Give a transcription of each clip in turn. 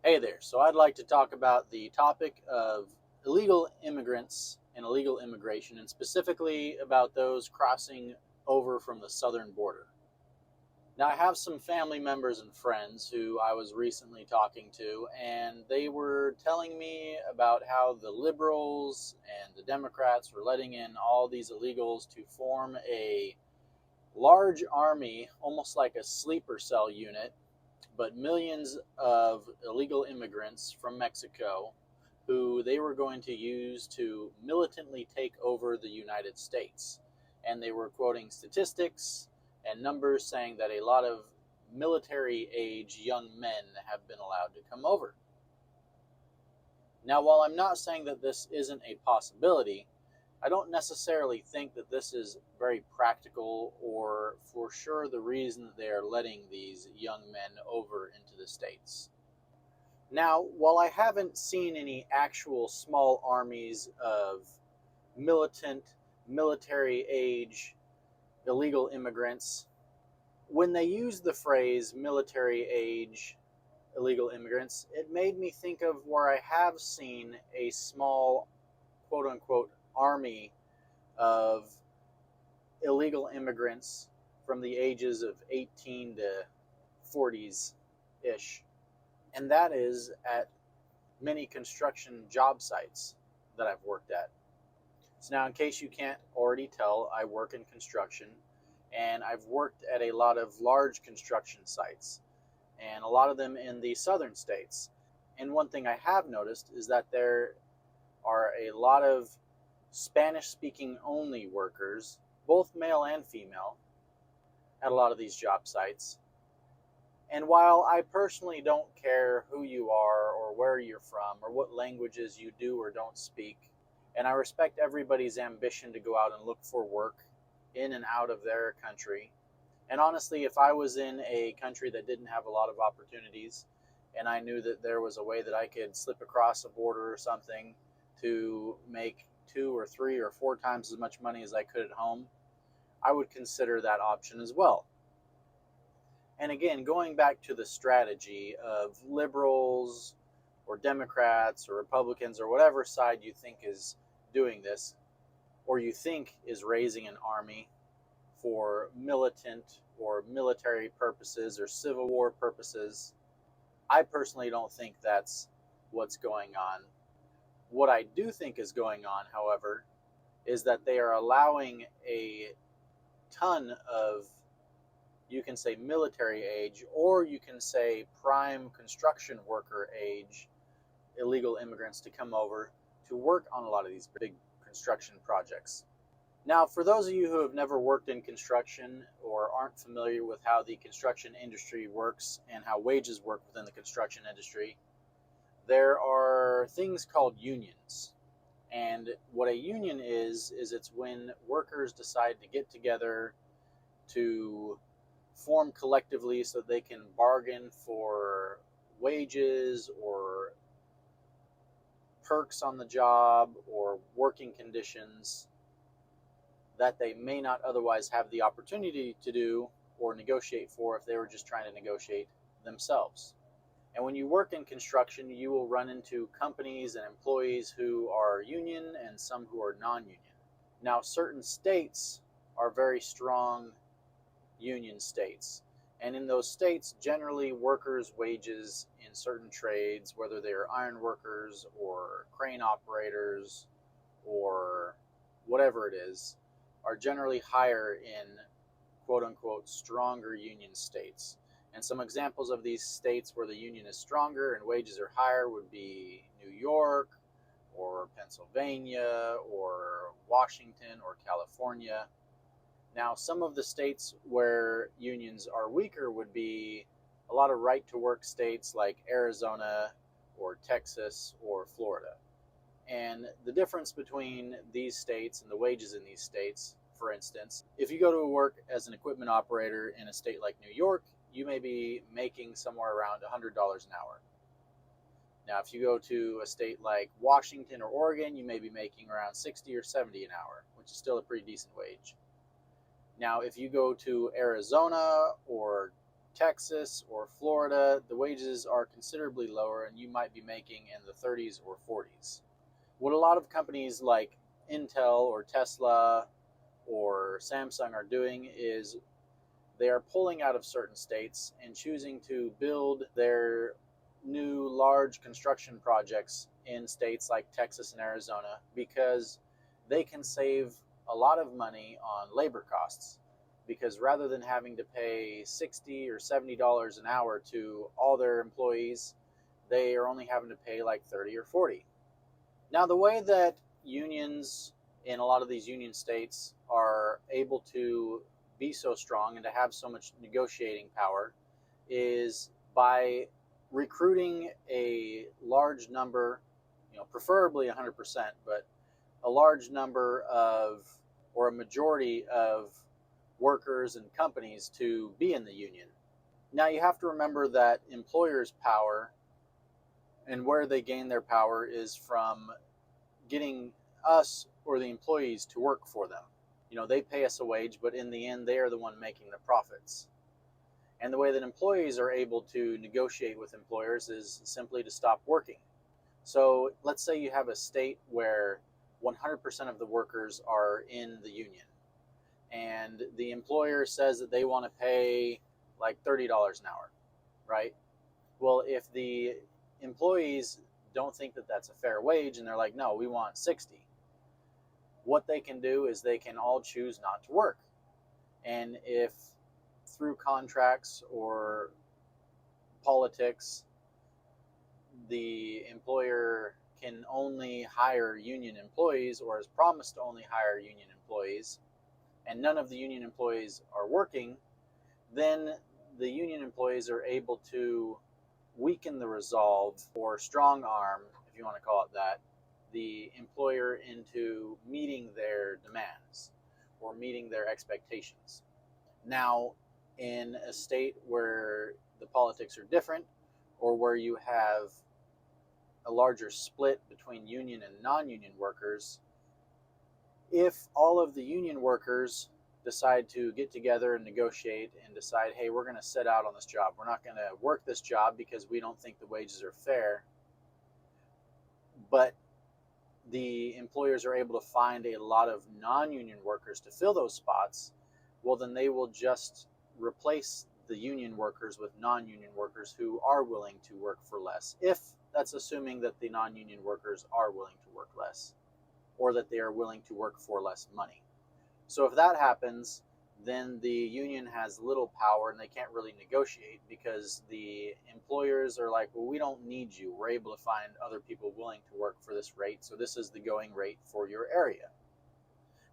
Hey there. So I'd like to talk about the topic of illegal immigrants and illegal immigration, and specifically about those crossing over from the southern border. Now, I have some family members and friends who I was recently talking to, and they were telling me about how the liberals and the Democrats were letting in all these illegals to form a large army, almost like a sleeper cell unit, but millions of illegal immigrants from Mexico who they were going to use to militantly take over the United States. And they were quoting statistics and numbers saying that a lot of military age young men have been allowed to come over. Now, while I'm not saying that this isn't a possibility, I don't necessarily think that this is very practical or for sure the reason that they are letting these young men over into the States. Now, while I haven't seen any actual small armies of militant, military age illegal immigrants, when they use the phrase military age illegal immigrants, it made me think of where I have seen a small quote unquote army of illegal immigrants from the ages of 18 to 40s ish. And that is at many construction job sites that I've worked at. So, now in case you can't already tell, I work in construction and I've worked at a lot of large construction sites and a lot of them in the southern states. And one thing I have noticed is that there are a lot of Spanish speaking only workers, both male and female, at a lot of these job sites. And while I personally don't care who you are or where you're from or what languages you do or don't speak, and I respect everybody's ambition to go out and look for work in and out of their country. And honestly, if I was in a country that didn't have a lot of opportunities and I knew that there was a way that I could slip across a border or something to make 2 or 3 or 4 times as much money as I could at home, I would consider that option as well. And again, going back to the strategy of liberals or Democrats or Republicans or whatever side you think is doing this, or you think is raising an army for militant or military purposes or Civil War purposes, I personally don't think that's what's going on. What I do think is going on, however, is that they are allowing a ton of, you can say military age, or you can say prime construction worker age illegal immigrants to come over to work on a lot of these big construction projects. Now, for those of you who have never worked in construction or aren't familiar with how the construction industry works and how wages work within the construction industry, there are things called unions. And what a union is it's when workers decide to get together to form collectively so they can bargain for wages or perks on the job or working conditions that they may not otherwise have the opportunity to do or negotiate for if they were just trying to negotiate themselves. And when you work in construction, you will run into companies and employees who are union and some who are non-union. Now, certain states are very strong union states. And in those states, generally workers' wages in certain trades, whether they are iron workers or crane operators or whatever it is, are generally higher in quote unquote stronger union states. And some examples of these states where the union is stronger and wages are higher would be New York or Pennsylvania or Washington or California. Now, some of the states where unions are weaker would be a lot of right to work states like Arizona or Texas or Florida. And the difference between these states and the wages in these states, for instance, if you go to work as an equipment operator in a state like New York, you may be making somewhere around $100 an hour. Now, if you go to a state like Washington or Oregon, you may be making around 60 or 70 an hour, which is still a pretty decent wage. Now, if you go to Arizona or Texas or Florida, the wages are considerably lower and you might be making in the 30s or 40s. What a lot of companies like Intel or Tesla or Samsung are doing is they are pulling out of certain states and choosing to build their new large construction projects in states like Texas and Arizona because they can save a lot of money on labor costs. Because rather than having to pay $60 or $70 an hour to all their employees, they are only having to pay like 30 or 40. Now, the way that unions in a lot of these union states are able to be so strong and to have so much negotiating power is by recruiting a large number, preferably 100%, but a large number of, or a majority of workers and companies to be in the union. Now, you have to remember that employers' power and where they gain their power is from getting us or the employees to work for them. They pay us a wage, but in the end, they are the one making the profits. And the way that employees are able to negotiate with employers is simply to stop working. So let's say you have a state where 100% of the workers are in the union, and the employer says that they want to pay like $30 an hour, right? Well, if the employees don't think that that's a fair wage and they're like, no, we want 60, what they can do is they can all choose not to work. And if through contracts or politics, the employer can only hire union employees or has promised to only hire union employees, and none of the union employees are working, then the union employees are able to weaken the resolve or strong arm, if you want to call it that, the employer into meeting their demands or meeting their expectations. Now, in a state where the politics are different or where you have a larger split between union and non-union workers, if all of the union workers decide to get together and negotiate and decide, hey, we're going to sit out on this job, we're not going to work this job because we don't think the wages are fair, but the employers are able to find a lot of non-union workers to fill those spots, well, then they will just replace the union workers with non-union workers who are willing to work for less, if that's assuming that the non-union workers are willing to work less or that they are willing to work for less money. So if that happens, then the union has little power and they can't really negotiate because the employers are like, well, we don't need you. We're able to find other people willing to work for this rate, so this is the going rate for your area.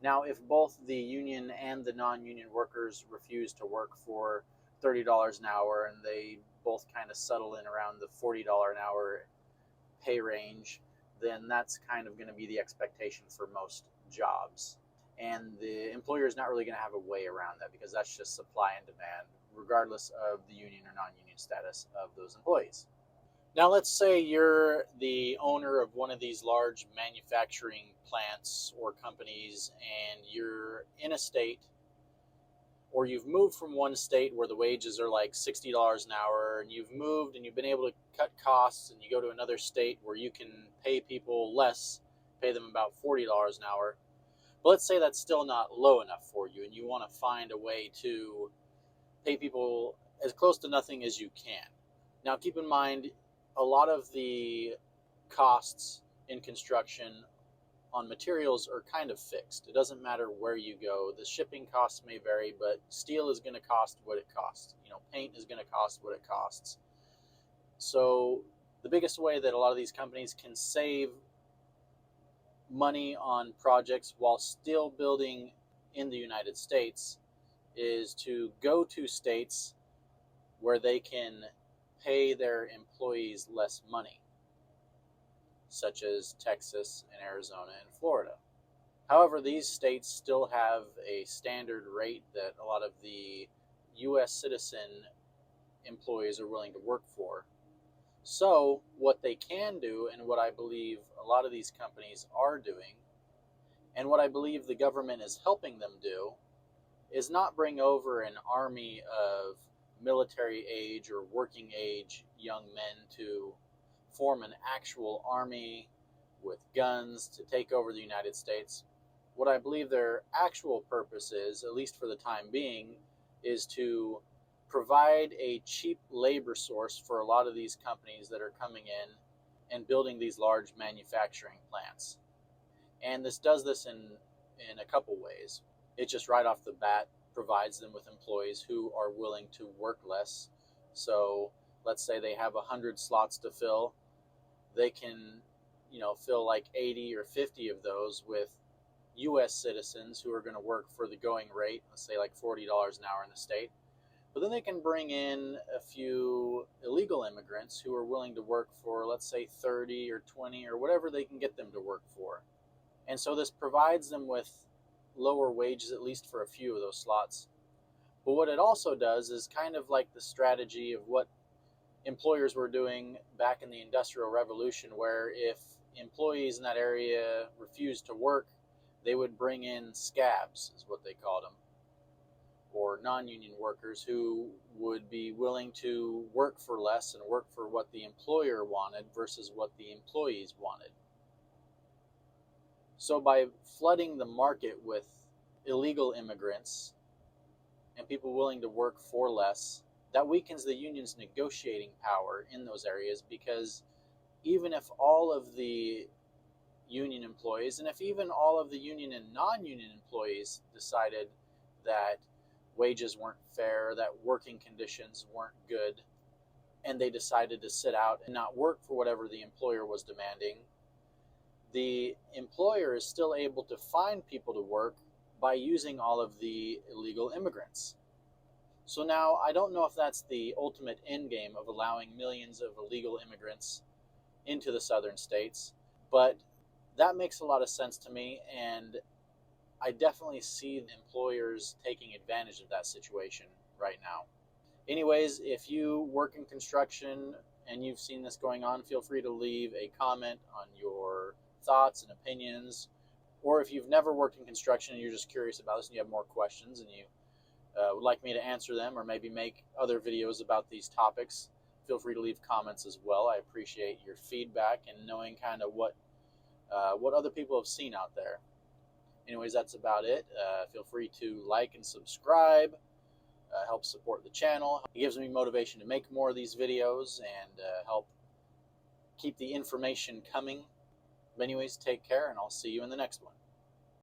Now, if both the union and the non-union workers refuse to work for $30 an hour and they both kind of settle in around the $40 an hour pay range, then that's kind of going to be the expectation for most jobs. And the employer is not really going to have a way around that because that's just supply and demand, regardless of the union or non-union status of those employees. Now, let's say you're the owner of one of these large manufacturing plants or companies, and you're in a state, or you've moved from one state where the wages are like $60 an hour, and you've moved and you've been able to cut costs, and you go to another state where you can pay people less, pay them about $40 an hour. But let's say that's still not low enough for you, and you want to find a way to pay people as close to nothing as you can. Now, keep in mind, a lot of the costs in construction on materials are kind of fixed. It doesn't matter where you go. The shipping costs may vary, but steel is going to cost what it costs. Paint is going to cost what it costs. So the biggest way that a lot of these companies can save money on projects while still building in the United States is to go to states where they can pay their employees less money, such as Texas and Arizona and Florida. However, these states still have a standard rate that a lot of the U.S. citizen employees are willing to work for. So what they can do, and what I believe a lot of these companies are doing, and what I believe the government is helping them do, is not bring over an army of military age or working age young men to form an actual army with guns to take over the United States. What I believe their actual purpose is, at least for the time being, is to provide a cheap labor source for a lot of these companies that are coming in and building these large manufacturing plants. And this does this in a couple ways. It just right off the bat provides them with employees who are willing to work less. So let's say they have 100 slots to fill, they can, fill like 80 or 50 of those with U.S. citizens who are going to work for the going rate, let's say like $40 an hour in the state. But then they can bring in a few illegal immigrants who are willing to work for, let's say, 30 or 20 or whatever they can get them to work for. And so this provides them with lower wages, at least for a few of those slots. But what it also does is kind of like the strategy of what employers were doing back in the Industrial Revolution, where if employees in that area refused to work, they would bring in scabs, is what they called them, or non-union workers who would be willing to work for less and work for what the employer wanted versus what the employees wanted. So by flooding the market with illegal immigrants and people willing to work for less, that weakens the union's negotiating power in those areas, because even if all of the union employees, and if even all of the union and non-union employees decided that wages weren't fair, that working conditions weren't good, and they decided to sit out and not work for whatever the employer was demanding, the employer is still able to find people to work by using all of the illegal immigrants. So now I don't know if that's the ultimate end game of allowing millions of illegal immigrants into the southern states, but that makes a lot of sense to me, and I definitely see the employers taking advantage of that situation right now. Anyways, if you work in construction and you've seen this going on, feel free to leave a comment on your thoughts and opinions. Or if you've never worked in construction and you're just curious about this and you have more questions and you would like me to answer them or maybe make other videos about these topics, feel free to leave comments as well. I appreciate your feedback and knowing kind of what other people have seen out there. Anyways, that's about it. Feel free to like and subscribe. Help support the channel. It gives me motivation to make more of these videos and help keep the information coming. But anyways, take care, and I'll see you in the next one.